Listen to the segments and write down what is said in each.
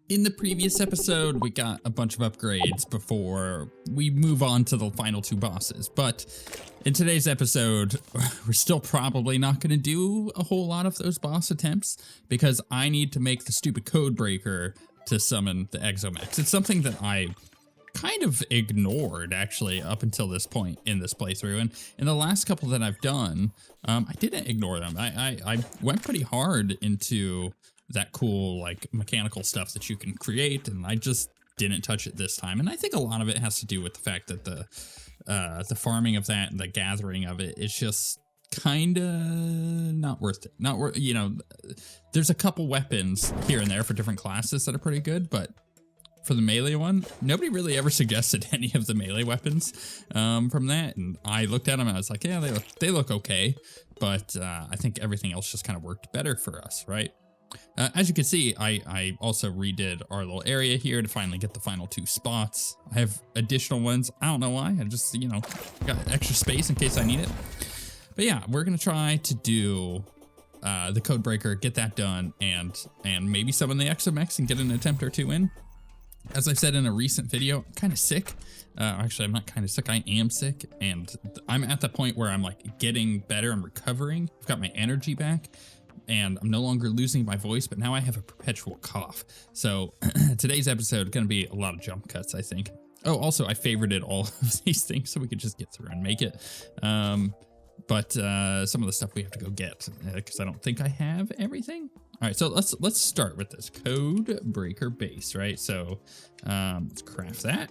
In the previous episode, we got a bunch of upgrades before we move on to the final two bosses, but in today's episode, we're still probably not going to do a whole lot of those boss attempts because I need to make the stupid Codebreaker to summon the Exo Mechs. It's something that I kind of ignored, actually, up until this point in this playthrough, and in the last couple that I've done, I didn't ignore them. I went pretty hard into that cool, like, mechanical stuff that you can create, and I just didn't touch it this time. And I think a lot of it has to do with the fact that the farming of that and the gathering of it is just kinda not worth it. Not worth, you know, there's a couple weapons here and there for different classes that are pretty good, but for the melee one, nobody really ever suggested any of the melee weapons from that, and I looked at them and I was like, yeah, they look okay, but I think everything else just kind of worked better for us, right? As you can see, I also redid our little area here to finally get the final two spots. I have additional ones. I don't know why. I just, you know, got extra space in case I need it. But yeah, we're going to try to do the Codebreaker, get that done, and maybe summon the Exo Mechs and get an attempt or two in. As I said in a recent video, I'm kind of sick. Actually, I'm not kind of sick. I am sick, and I'm at the point where I'm like getting better and recovering. I've got my energy back, and I'm no longer losing my voice, but now I have a perpetual cough. So today's episode is going to be a lot of jump cuts, I think. Oh, also, I favorited all of these things so we could just get through and make it. But some of the stuff we have to go get because I don't think I have everything. All right, so let's start with this Codebreaker base, right? So let's craft that.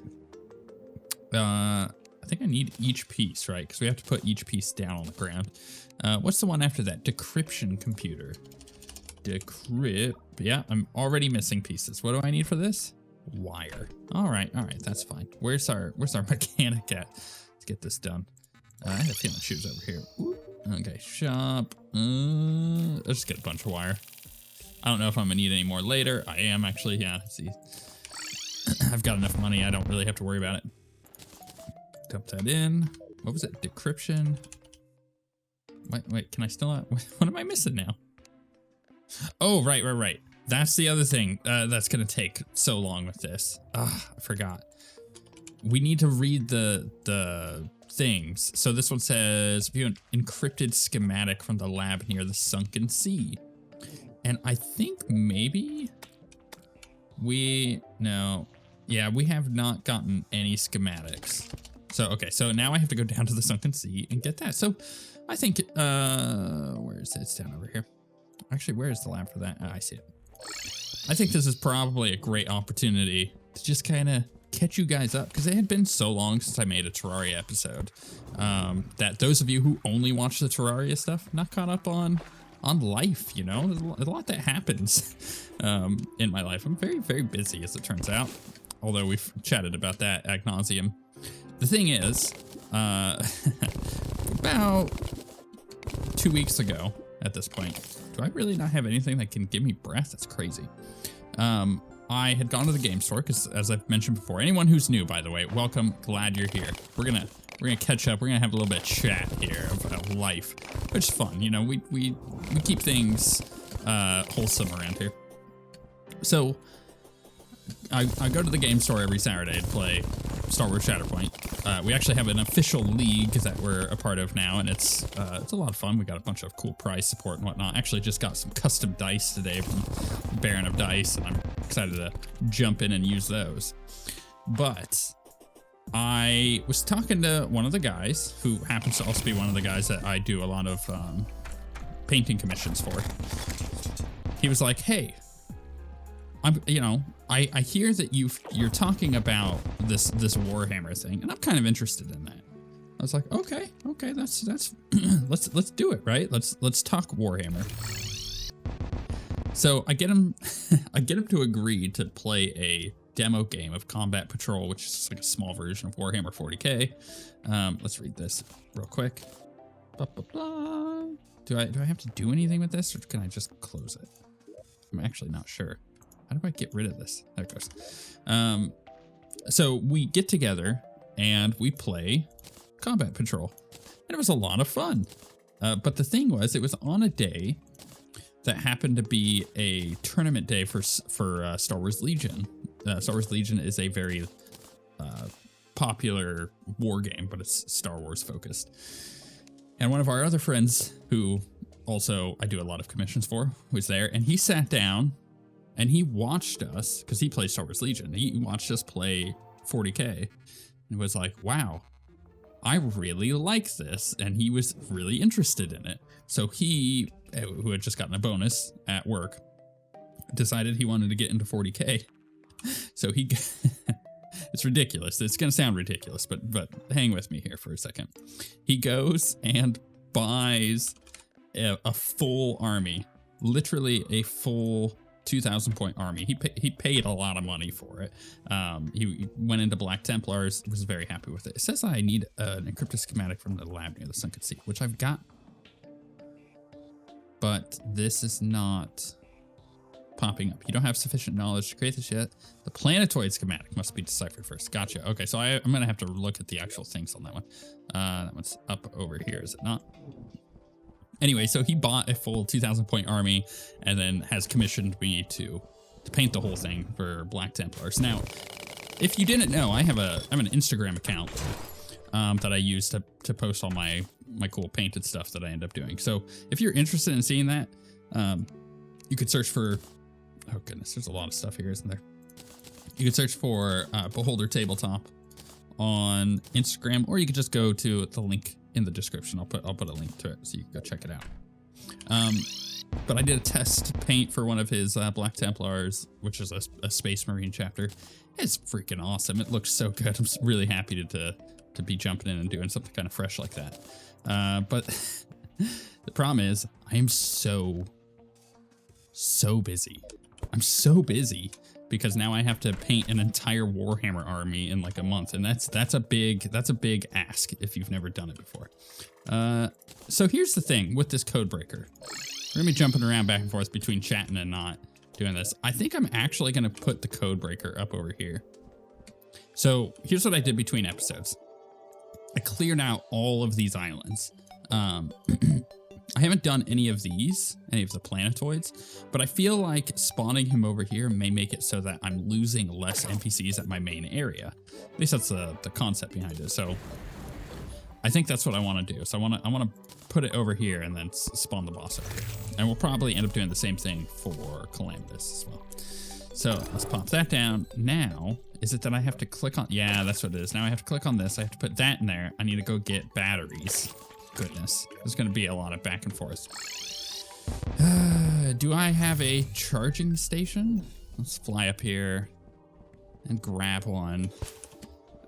I think I need each piece, right? Because we have to put each piece down on the ground. What's the one after that? Decryption computer. Decrypt. Yeah, I'm already missing pieces. What do I need for this? Wire. All right, that's fine. Where's our mechanic at? Let's get this done. I have a feeling shoes over here. Ooh. Okay, shop. Let's just get a bunch of wire. I don't know if I'm gonna need any more later. I am actually, yeah, see. I've got enough money, I don't really have to worry about it. Dump that in. What was it? Decryption. Wait, can I still, what am I missing now? Oh, right. That's the other thing that's gonna take so long with this. I forgot. We need to read the things. So this one says, view an encrypted schematic from the lab near the sunken sea. And I think maybe we have not gotten any schematics. So, okay, so now I have to go down to the sunken sea and get that. So I think, where is it? It's down over here. Actually, where is the lab for that? Oh, I see it. I think this is probably a great opportunity to just kind of catch you guys up, because it had been so long since I made a Terraria episode that those of you who only watch the Terraria stuff not caught up on life, you know. There's a lot that happens in my life. I'm very, very busy, as it turns out, although we've chatted about that ad nauseum. The thing is, about 2 weeks ago at this point, do I really not have anything that can give me breath? That's crazy. I had gone to the game store because, as I've mentioned before, anyone who's new, by the way, welcome. Glad you're here. We're gonna catch up. We're gonna have a little bit of chat here of life, which is fun. You know, we keep things wholesome around here. So I go to the game store every Saturday to play Star Wars Shatterpoint. We actually have an official league that we're a part of now, and it's a lot of fun. We got a bunch of cool prize support and whatnot. Actually just got some custom dice today from Baron of Dice, and I'm excited to jump in and use those. But I was talking to one of the guys who happens to also be one of the guys that I do a lot of painting commissions for. He was like, hey, I hear that you're talking about this Warhammer thing, and I'm kind of interested in that. I was like, okay, that's let's do it, right? Let's talk Warhammer. So I get him to agree to play a demo game of Combat Patrol, which is like a small version of Warhammer 40k. Let's read this real quick. Blah, blah, blah. Do I have to do anything with this, or can I just close it? I'm actually not sure. How do I get rid of this? There it goes. So we get together and we play Combat Patrol, and it was a lot of fun. But the thing was, it was on a day that happened to be a tournament day for Star Wars Legion. Star Wars Legion is a very popular war game, but it's Star Wars focused. And one of our other friends, who also I do a lot of commissions for, was there, and he sat down and he watched us, because he plays Star Wars Legion. He watched us play 40K and was like, wow, I really like this. And he was really interested in it. So he, who had just gotten a bonus at work, decided he wanted to get into 40K. So he, it's ridiculous. It's going to sound ridiculous, but hang with me here for a second. He goes and buys a full army, literally a full 2,000 point army. He paid a lot of money for it. He went into Black Templars, was very happy with it. It says I need an encrypted schematic from the lab near the Sunken Sea, which I've got. But this is not popping up. You don't have sufficient knowledge to create this yet. The planetoid schematic must be deciphered first. Gotcha. Okay, so I'm going to have to look at the actual things on that one. That one's up over here, is it not? Anyway, so he bought a full 2,000 point army and then has commissioned me to paint the whole thing for Black Templars. Now, if you didn't know, I have an Instagram account that I use to post all my cool painted stuff that I end up doing. So if you're interested in seeing that, you could search for, oh goodness, there's a lot of stuff here, isn't there? You could search for Beholder Tabletop on Instagram, or you could just go to the link in the description. I'll put a link to it so you can go check it out. But I did a test paint for one of his Black Templars, which is a Space Marine chapter. It's freaking awesome. It looks so good. I'm really happy to be jumping in and doing something kind of fresh like that. But the problem is I am so busy. I'm so busy because now I have to paint an entire Warhammer army in like a month, and that's a big ask if you've never done it before. So here's the thing with this Codebreaker. We're gonna be jumping around back and forth between chatting and not doing this. I think I'm actually gonna put the Codebreaker up over here. So here's what I did between episodes. I cleared out all of these islands. I haven't done any of the planetoids, but I feel like spawning him over here may make it so that I'm losing less NPCs at my main area. At least that's the concept behind it. So I think that's what I want to do. So I want to put it over here and then spawn the boss over here. And we'll probably end up doing the same thing for Calamitous as well. So let's pop that down. Now, is it that I have to click on? Yeah, that's what it is. Now I have to click on this. I have to put that in there. I need to go get batteries. Goodness, there's going to be a lot of back and forth. Do I have a charging station? Let's fly up here and grab one,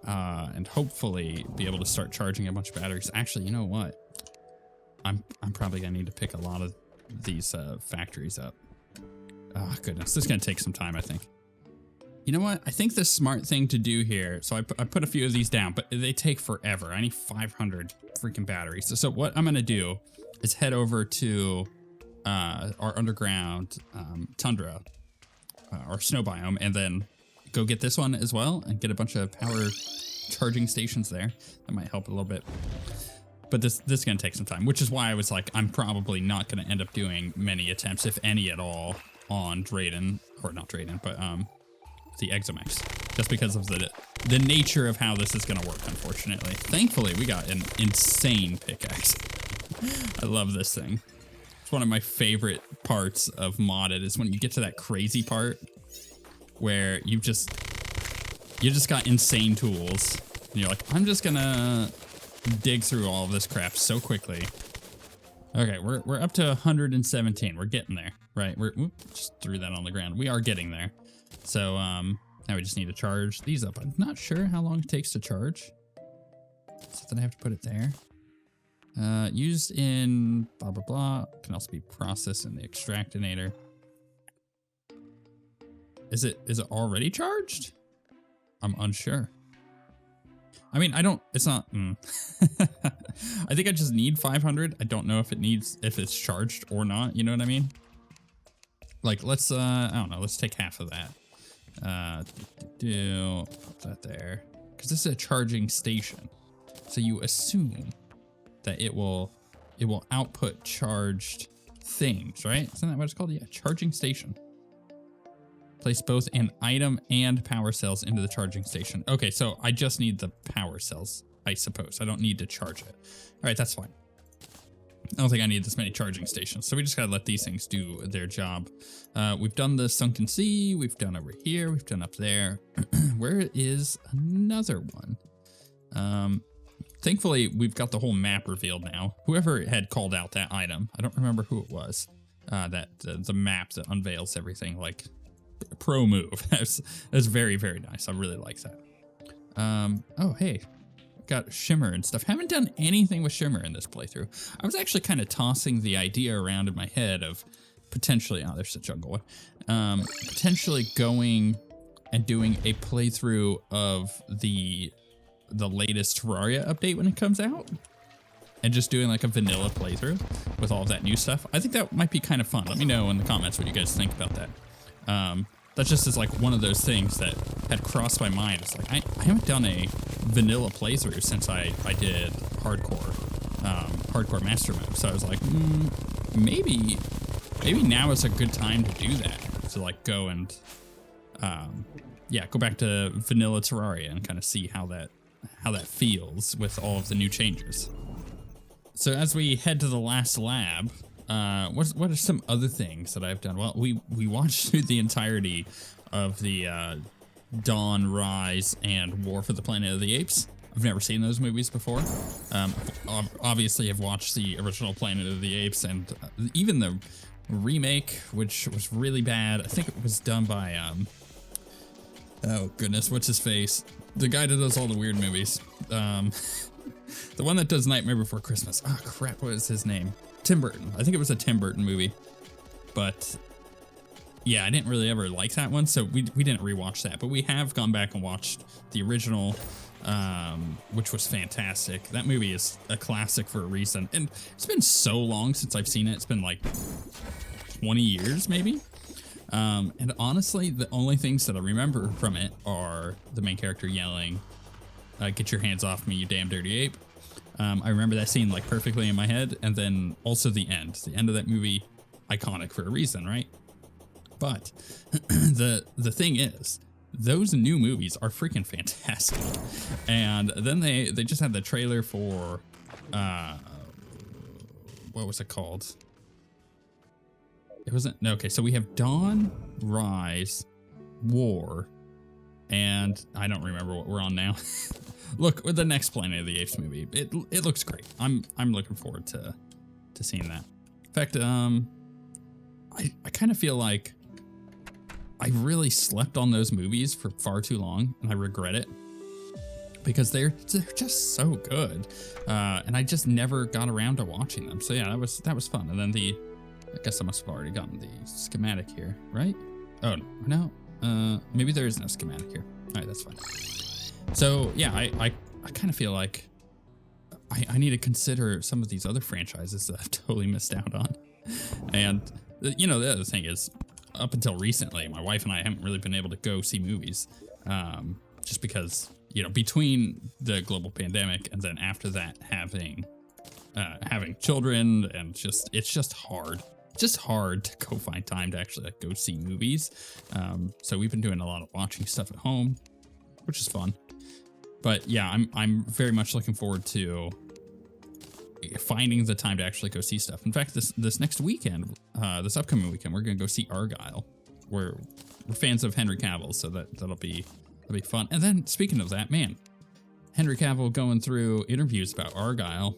and hopefully be able to start charging a bunch of batteries. Actually, you know what? I'm probably gonna need to pick a lot of these factories up. Oh goodness, this is gonna take some time, I think. You know what? I think the smart thing to do here, so I put a few of these down, but they take forever. I need 500 freaking batteries. So what I'm gonna do is head over to our underground tundra or snow biome, and then go get this one as well and get a bunch of power charging stations there. That might help a little bit. But this is gonna take some time, which is why I was like, I'm probably not gonna end up doing many attempts, if any at all, on Drayden, or not Drayden, but the Exo Mechs, just because of the nature of how this is gonna work, unfortunately. Thankfully, we got an insane pickaxe. I love this thing. It's one of my favorite parts of modded is when you get to that crazy part where you just got insane tools. And you're like, I'm just gonna dig through all of this crap so quickly. Okay, we're up to 117. We're getting there, right? Just threw that on the ground. We are getting there. So now we just need to charge these up. I'm not sure how long it takes to charge. So then I have to put it there. Used in blah blah blah. Can also be processed in the extractinator. Is it already charged? I'm unsure. I mean, it's not, I think I just need 500. I don't know if it's charged or not. You know what I mean? Like, let's, I don't know. Let's take half of that. Put that there. Cause this is a charging station. So you assume that it will output charged things, right? Isn't that what it's called? Yeah, charging station. Place both an item and power cells into the charging station. Okay, so I just need the power cells, I suppose. I don't need to charge it. All right, that's fine. I don't think I need this many charging stations, so we just gotta let these things do their job. We've done the sunken sea, we've done over here, we've done up there. Where is another one? Thankfully, we've got the whole map revealed now. Whoever had called out that item, I don't remember who it was, the map that unveils everything, like, pro move. That's very, very nice. I really like that. Oh, hey. Got Shimmer and stuff. Haven't done anything with Shimmer in this playthrough. I was actually kind of tossing the idea around in my head of potentially, oh, there's the jungle one, potentially going and doing a playthrough of the latest Terraria update when it comes out, and just doing like a vanilla playthrough with all of that new stuff. I think that might be kind of fun. Let me know in the comments what you guys think about that. That just is like one of those things that had crossed my mind. It's like, I haven't done a vanilla playthrough since I did hardcore master mode. So I was like, maybe now is a good time to do that. To like go and, yeah, go back to vanilla Terraria and kind of see how that feels with all of the new changes. So as we head to the last lab, what are some other things that I've done? Well, we watched through the entirety of the Dawn, Rise, and War for the Planet of the Apes. I've never seen those movies before. Obviously, I've watched the original Planet of the Apes and even the remake, which was really bad. I think it was done by, oh goodness, what's his face? The guy that does all the weird movies. The one that does Nightmare Before Christmas. Oh crap, what is his name? Tim Burton. I think it was a Tim Burton movie, but yeah, I didn't really ever like that one, so we didn't rewatch that, but we have gone back and watched the original, which was fantastic. That movie is a classic for a reason, and it's been so long since I've seen it. It's been like 20 years maybe, and honestly, the only things that I remember from it are the main character yelling, "Get your hands off me, you damn dirty ape." I remember that scene like perfectly in my head, and then also the end of that movie, iconic for a reason, right? But the thing is, those new movies are freaking fantastic. And then they just had the trailer for, what was it called? It wasn't, okay, so we have Dawn, Rise, War, and I don't remember what we're on now. Look, with the next Planet of the Apes movie, it looks great. I'm looking forward to seeing that. In fact, I kind of feel like I really slept on those movies for far too long, and I regret it because they're just so good, and I just never got around to watching them. So yeah, that was fun. And then I guess I must have already gotten the schematic here, right? Oh no, maybe there is no schematic here. All right, that's fine. So yeah, I kind of feel like I need to consider some of these other franchises that I've totally missed out on. And you know, the other thing is, up until recently, my wife and I haven't really been able to go see movies, just because, you know, between the global pandemic and then after that having children, and it's just hard to go find time to actually like go see movies. So we've been doing a lot of watching stuff at home, which is fun. But yeah, I'm very much looking forward to finding the time to actually go see stuff. In fact, this next weekend, this upcoming weekend, we're gonna go see Argyle. We're fans of Henry Cavill, so that'll be fun. And then speaking of that, man, Henry Cavill going through interviews about Argyle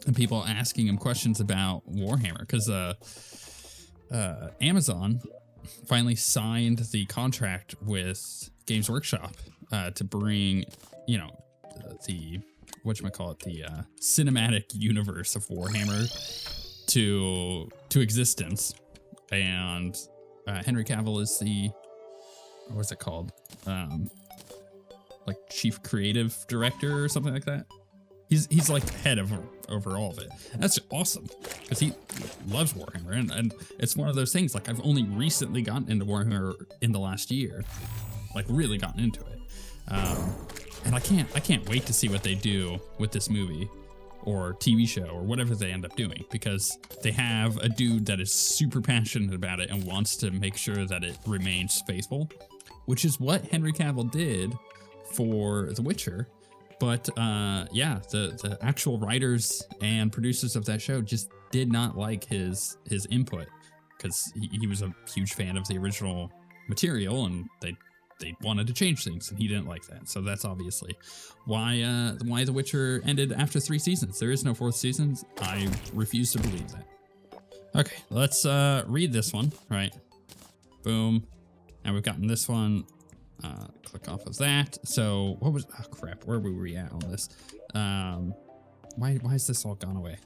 and people asking him questions about Warhammer, because Amazon finally signed the contract with Games Workshop to bring, you know, the cinematic universe of Warhammer to existence. And Henry Cavill is the, what's it called? Like chief creative director or something like that. He's like head over all of it. And that's awesome because he loves Warhammer, and it's one of those things, like I've only recently gotten into Warhammer in the last year, like really gotten into it. And I can't wait to see what they do with this movie. or TV show or whatever they end up doing, because they have a dude that is super passionate about it and wants to make sure that it remains faithful, which is what Henry Cavill did for The Witcher. But yeah, the actual writers and producers of that show just did not like his input, because he was a huge fan of the original material, and they wanted to change things, and he didn't like that. So that's obviously why The Witcher ended after 3 seasons. There is no 4th season. I refuse to believe that. Okay, let's read this one. Right, boom. Now we've gotten this one. Click off of that. So what was? Oh crap! Where were we at on this? Why is this all gone away?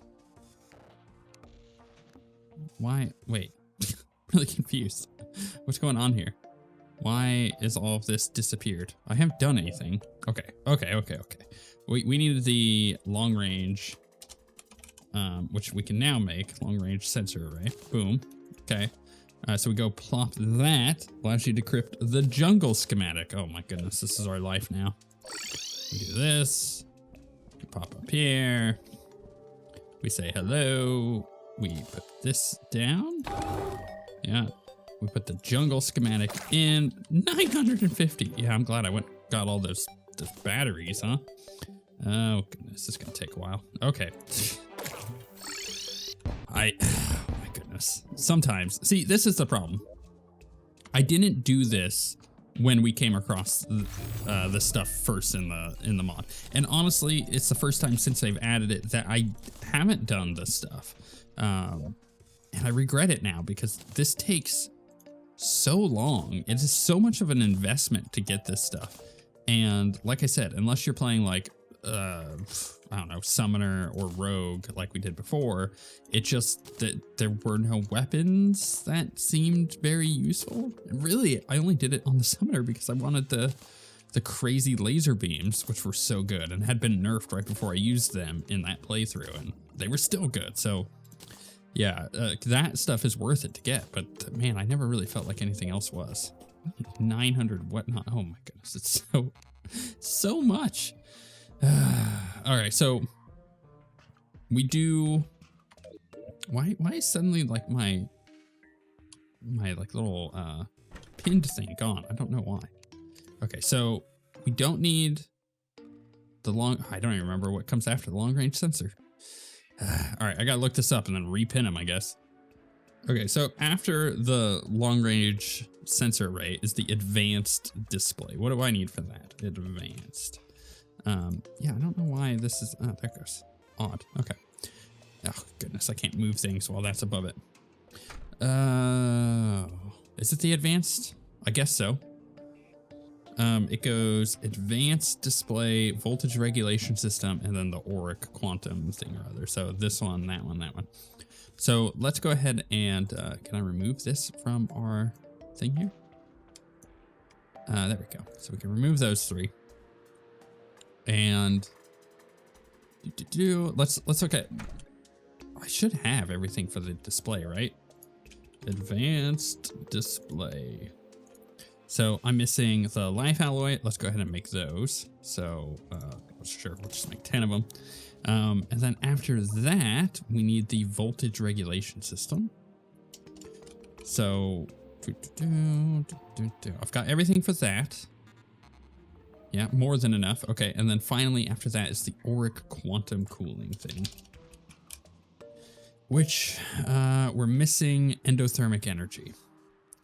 Why? Wait, really confused. What's going on here? Why is all of this disappeared? I haven't done anything. Okay. We needed the long range, which we can now make. Long range sensor array. Boom. Okay. So we go plop that. Allows you to decrypt the jungle schematic. Oh my goodness, this is our life now. We do this. We pop up here. We say hello. We put this down. Yeah. We put the jungle schematic in. 950. Yeah, I'm glad I got all those batteries, huh? Oh goodness, this is gonna take a while. Okay. Oh my goodness. Sometimes, see, this is the problem. I didn't do this when we came across the stuff first in the mod, and honestly, it's the first time since they've added it that I haven't done this stuff, and I regret it now, because this takes so long. It is so much of an investment to get this stuff, and like I said, unless you're playing like I don't know, summoner or rogue like we did before, it just that there were no weapons that seemed very useful. Really, I only did it on the summoner because I wanted the crazy laser beams, which were so good and had been nerfed right before I used them in that playthrough, and they were still good. So yeah, that stuff is worth it to get, but man, I never really felt like anything else was. 900 whatnot. Oh my goodness, it's so much. All right, so we do. Why is suddenly like my like little pinned thing gone? I don't know why. Okay, so we don't need the long. I don't even remember what comes after the long range sensor. All right, I gotta look this up and then repin them, I guess. Okay, so after the long range sensor array is the advanced display. What do I need for that? Advanced. Yeah, I don't know why this is, oh, there it goes. Odd. Okay. Oh, goodness, I can't move things while that's above it. Is it the advanced? I guess so. It goes advanced display, voltage regulation system, and then the auric quantum thing or other. So this one, that one, that one. So let's go ahead and, can I remove this from our thing here? There we go. So we can remove those 3. And let's look at, I should have everything for the display, right? Advanced display. So I'm missing the life alloy. Let's go ahead and make those. So sure, we'll just make 10 of them. And then after that, we need the voltage regulation system. So I've got everything for that. Yeah, more than enough. Okay, and then finally after that is the auric quantum cooling thing, which we're missing endothermic energy.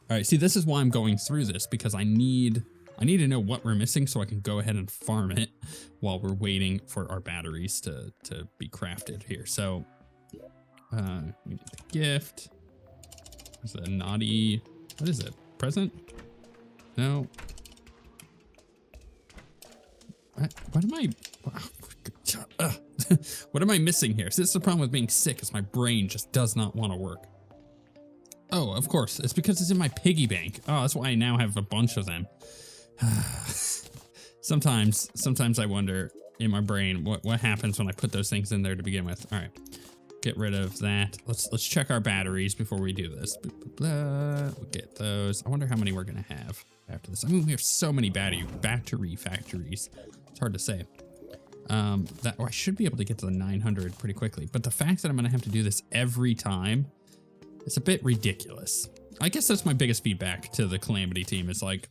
All right, see, this is why I'm going through this, because I need to know what we're missing so I can go ahead and farm it while we're waiting for our batteries to be crafted here. So we need the gift. Is it a naughty? What is it? Present? No. What am I? What am I missing here? So this is the problem with being sick, is my brain just does not want to work. Oh, of course, it's because it's in my piggy bank. Oh, that's why I now have a bunch of them. Sometimes I wonder in my brain what happens when I put those things in there to begin with. All right, get rid of that. Let's check our batteries before we do this. We'll get those. I wonder how many we're gonna have after this. I mean, we have so many battery factories. It's hard to say. I should be able to get to the 900 pretty quickly. But the fact that I'm going to have to do this every time, it's a bit ridiculous. I guess that's my biggest feedback to the Calamity team is like,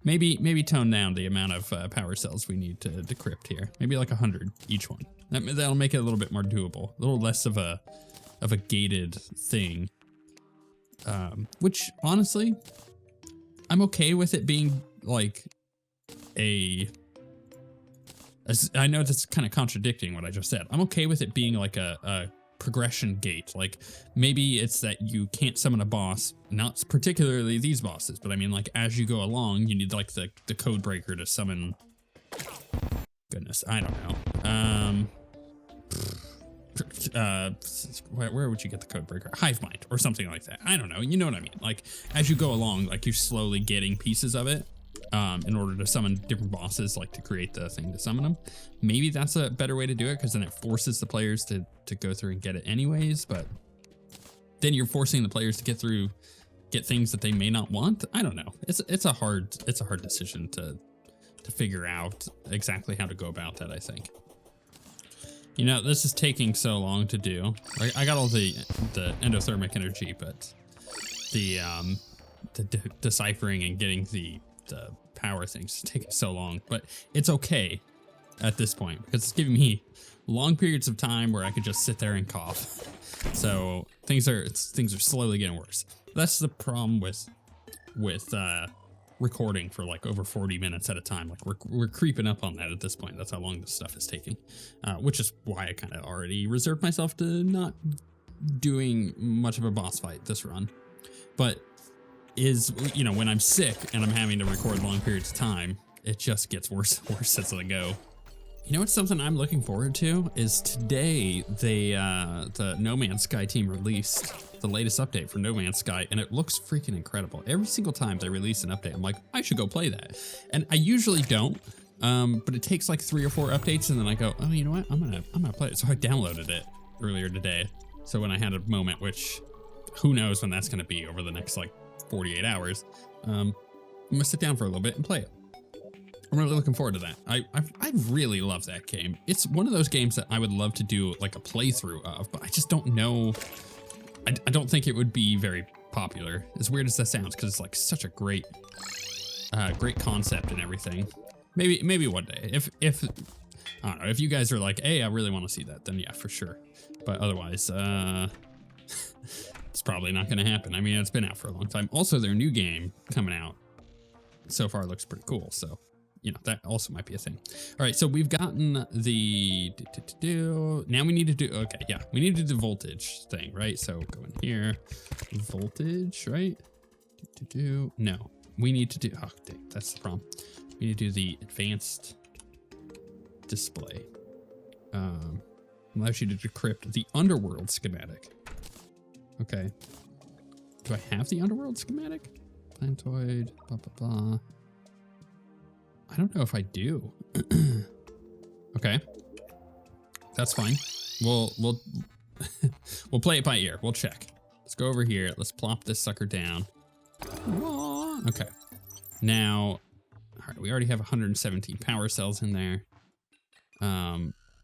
maybe tone down the amount of power cells we need to decrypt here. Maybe like 100 each one. That'll make it a little bit more doable, a little less of a gated thing. Which honestly, I'm okay with it being like I know that's kind of contradicting what I just said. I'm okay with it being like a progression gate. Like maybe it's that you can't summon a boss, not particularly these bosses, but I mean like as you go along, you need like the Codebreaker to summon. Goodness, I don't know. Where would you get the Codebreaker? Hive Mind or something like that. I don't know. You know what I mean? Like as you go along, like you're slowly getting pieces of it in order to summon different bosses, like to create the thing to summon them. Maybe that's a better way to do it because then it forces the players to go through and get it anyways. But then you're forcing the players to get things that they may not want. I don't know. It's a hard decision to figure out exactly how to go about that, I think. You know, this is taking so long to do. I got all the endothermic energy, but the deciphering and getting the power things is taking so long. But it's okay at this point because it's giving me long periods of time where I could just sit there and cough. So things are slowly getting worse. That's the problem with recording for like over 40 minutes at a time. Like we're creeping up on that at this point. That's how long this stuff is taking, which is why I kind of already reserved myself to not doing much of a boss fight this run. But you know, when I'm sick and I'm having to record long periods of time, it just gets worse and worse as I go. You know what's something I'm looking forward to is today the No Man's Sky team released the latest update for No Man's Sky, and it looks freaking incredible. Every single time they release an update, I'm like, I should go play that. And I usually don't, but it takes like 3 or 4 updates, and then I go, oh, you know what? I'm gonna play it. So I downloaded it earlier today. So when I had a moment, which who knows when that's gonna be over the next like 48 hours, I'm gonna sit down for a little bit and play it. I'm really looking forward to that. I really love that game. It's one of those games that I would love to do like a playthrough of, but I just don't know. I don't think it would be very popular, as weird as that sounds, because it's like such a great concept and everything. Maybe one day. If I don't know, if you guys are like, hey, I really want to see that, then yeah, for sure. But otherwise, it's probably not going to happen. I mean, it's been out for a long time. Also, their new game coming out so far looks pretty cool. So, you know, that also might be a thing. All right, so we've gotten the now we need to do, okay, yeah, we need to do the voltage thing, right? So go in here, voltage, right? No, we need to do, oh, dang, that's the problem. We need to do the advanced display. Allows you to decrypt the underworld schematic. Okay. Do I have the underworld schematic? Plantoid, blah, blah, blah. I don't know if I do. Okay. That's fine. We'll we'll play it by ear. We'll check. Let's go over here. Let's plop this sucker down. Okay. Now, all right, we already have 117 power cells in there.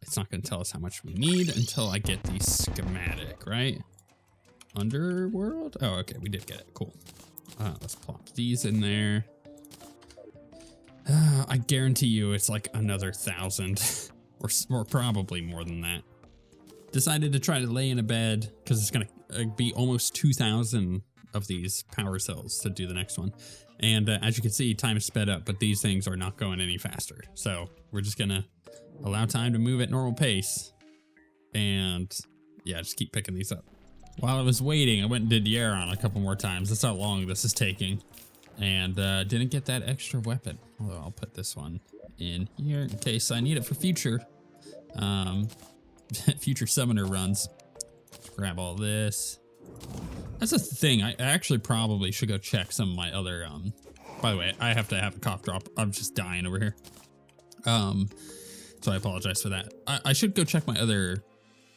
It's not going to tell us how much we need until I get the schematic, right? Underworld? Oh, okay, we did get it. Cool. Let's plop these in there. I guarantee you it's like another 1,000 or probably more than that. Decided to try to lay in a bed because it's going to be almost 2,000 of these power cells to do the next one. And as you can see, time is sped up, but these things are not going any faster. So we're just going to allow time to move at normal pace. And yeah, just keep picking these up. While I was waiting, I went and did Yaron on a couple more times. That's how long this is taking. And didn't get that extra weapon. Although I'll put this one in here in case I need it for future future summoner runs. Grab all this. That's a thing. I actually probably should go check some of my other by the way, I have to have a cough drop. I'm just dying over here. So I apologize for that. I should go check my other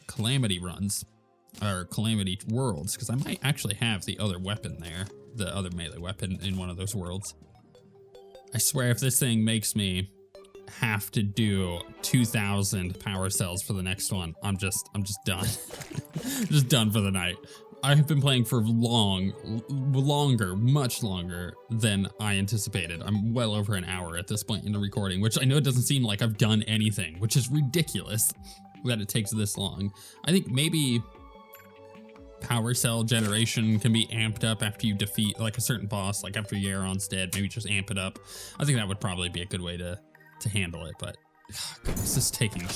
Calamity runs or Calamity worlds, because I might actually have the other weapon there, the other melee weapon in one of those worlds. I swear if this thing makes me have to do 2,000 power cells for the next one, I'm just done. Just done for the night. I have been playing for much longer than I anticipated. I'm well over an hour at this point in the recording, which I know it doesn't seem like I've done anything, which is ridiculous that it takes this long. I think maybe power cell generation can be amped up after you defeat like a certain boss, like after Yaron's dead, maybe just amp it up. I think that would probably be a good way to handle it, but goodness, this is taking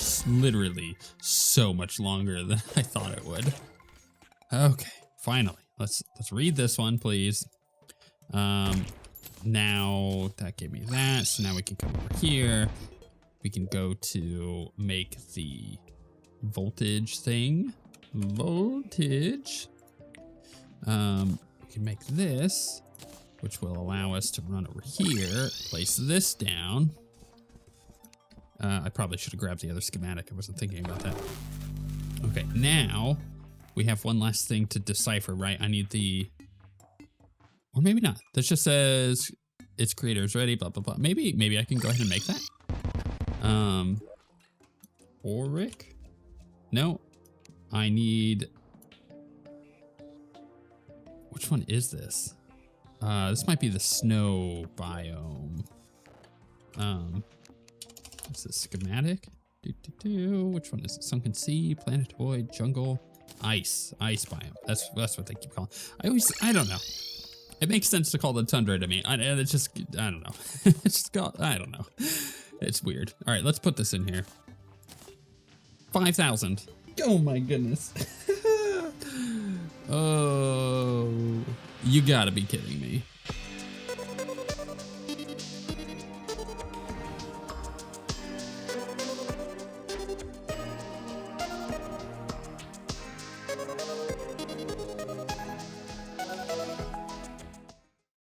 literally so much longer than I thought it would. Okay, finally, let's read this one, please. Now that gave me that, so now we can come over here. We can go to make the voltage thing. Voltage. We can make this, which will allow us to run over here, place this down. I probably should have grabbed the other schematic. I wasn't thinking about that. Okay, now we have one last thing to decipher, right? I need the, or maybe not. This just says its creator is ready, blah, blah, blah. Maybe I can go ahead and make that. Auric? No, I need, which one is this? This might be the snow biome. What's this, schematic? Which one is it? Sunken Sea, Planetoid, Jungle, Ice biome. That's what they keep calling. I don't know. It makes sense to call the tundra to me. It's just, I don't know. It's just called, I don't know. It's weird. All right, let's put this in here. 5,000. Oh my goodness. Oh, you gotta be kidding me.